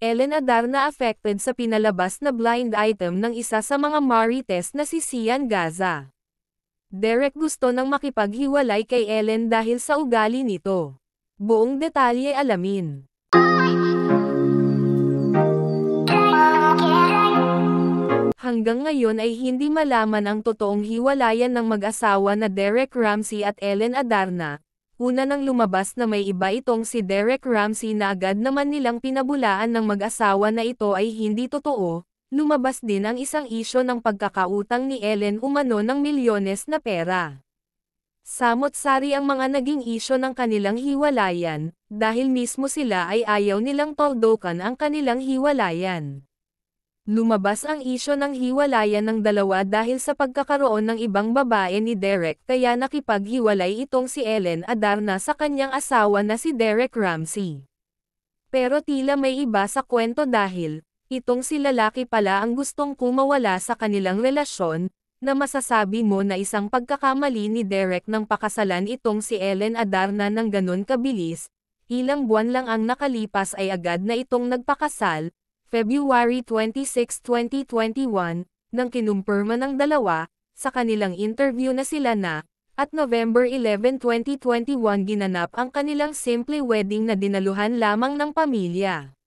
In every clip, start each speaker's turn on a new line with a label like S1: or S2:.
S1: Ellen Adarna affected sa pinalabas na blind item ng isa sa mga Marites na si Sian Gaza. Derek gusto nang makipaghiwalay kay Ellen dahil sa ugali nito. Buong detalye alamin. Hanggang ngayon ay hindi malaman ang totoong hiwalayan ng mag-asawa na Derek Ramsey at Ellen Adarna. Una nang lumabas na may iba itong si Derek Ramsey na agad naman nilang pinabulaan ng mag-asawa na ito ay hindi totoo, lumabas din ang isang isyo ng pagkakautang ni Ellen umano ng milyones na pera. Samot-sari ang mga naging isyo ng kanilang hiwalayan, dahil mismo sila ay ayaw nilang toldokan ang kanilang hiwalayan. Lumabas ang isyo ng hiwalayan ng dalawa dahil sa pagkakaroon ng ibang babae ni Derek kaya nakipaghiwalay itong si Ellen Adarna sa kanyang asawa na si Derek Ramsey. Pero tila may iba sa kwento dahil, itong si lalaki pala ang gustong kumawala sa kanilang relasyon, na masasabi mo na isang pagkakamali ni Derek nang pakasalan itong si Ellen Adarna ng ganun kabilis, ilang buwan lang ang nakalipas ay agad na itong nagpakasal. February 26, 2021, nang kinumpirma ng dalawa, sa kanilang interview na sila na, at November 11, 2021 ginanap ang kanilang simple wedding na dinaluhan lamang ng pamilya.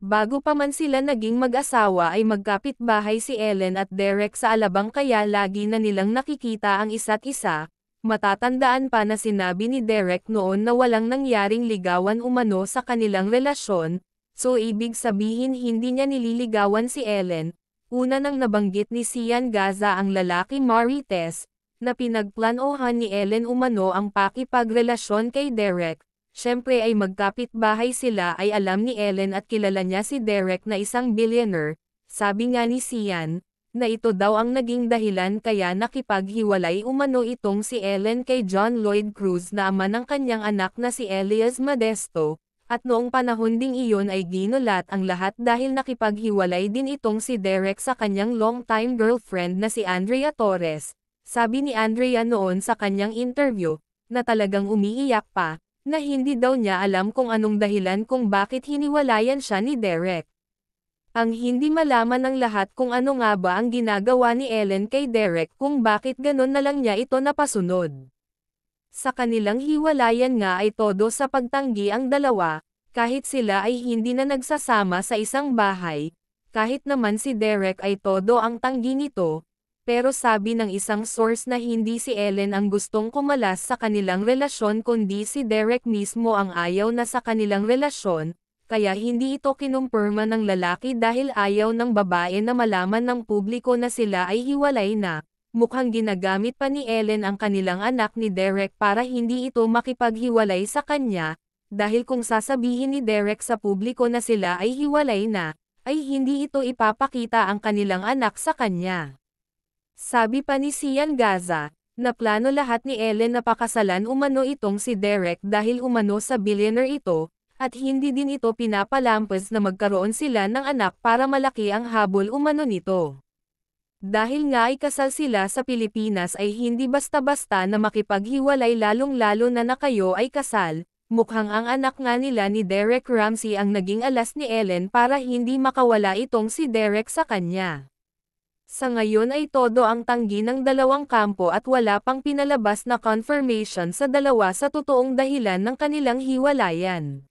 S1: Bago pa man sila naging mag-asawa ay magkapitbahay si Ellen at Derek sa Alabang kaya lagi na nilang nakikita ang isa't isa. Matatandaan pa na sinabi ni Derek noon na walang nangyaring ligawan umano sa kanilang relasyon. So ibig sabihin hindi niya nililigawan si Ellen. Una nang nabanggit ni Sian Gaza ang lalaki Marites, na pinagplanohan ni Ellen umano ang pakipagrelasyon kay Derek. Siyempre ay magkapitbahay sila ay alam ni Ellen at kilala niya si Derek na isang billionaire. Sabi nga ni Sian, na ito daw ang naging dahilan kaya nakipaghiwalay umano itong si Ellen kay John Lloyd Cruz na ama ng kanyang anak na si Elias Modesto. At noong panahon ding iyon ay ginulat ang lahat dahil nakipaghiwalay din itong si Derek sa kanyang long-time girlfriend na si Andrea Torres. Sabi ni Andrea noon sa kanyang interview, na talagang umiiyak pa, na hindi daw niya alam kung anong dahilan kung bakit hiniwalayan siya ni Derek. Ang hindi malaman ng lahat kung ano nga ba ang ginagawa ni Ellen kay Derek kung bakit ganon na lang niya ito napasunod. Sa kanilang hiwalayan nga ay todo sa pagtanggi ang dalawa, kahit sila ay hindi na nagsasama sa isang bahay, kahit naman si Derek ay todo ang tanggi nito, pero sabi ng isang source na hindi si Ellen ang gustong kumalas sa kanilang relasyon kundi si Derek mismo ang ayaw na sa kanilang relasyon, kaya hindi ito kinumpirma ng lalaki dahil ayaw ng babae na malaman ng publiko na sila ay hiwalay na. Mukhang ginagamit pa ni Ellen ang kanilang anak ni Derek para hindi ito makipaghiwalay sa kanya, dahil kung sasabihin ni Derek sa publiko na sila ay hiwalay na, ay hindi ito ipapakita ang kanilang anak sa kanya. Sabi pa ni Sian Gaza, na plano lahat ni Ellen na pakasalan umano itong si Derek dahil umano sa billionaire ito, at hindi din ito pinapalampas na magkaroon sila ng anak para malaki ang habol umano nito. Dahil nga ay kasal sila sa Pilipinas ay hindi basta-basta na makipaghiwalay lalong-lalo na kayo ay kasal, mukhang ang anak nga nila ni Derek Ramsey ang naging alas ni Ellen para hindi makawala itong si Derek sa kanya. Sa ngayon ay todo ang tanggi ng dalawang kampo at wala pang pinalabas na confirmation sa dalawa sa totoong dahilan ng kanilang hiwalayan.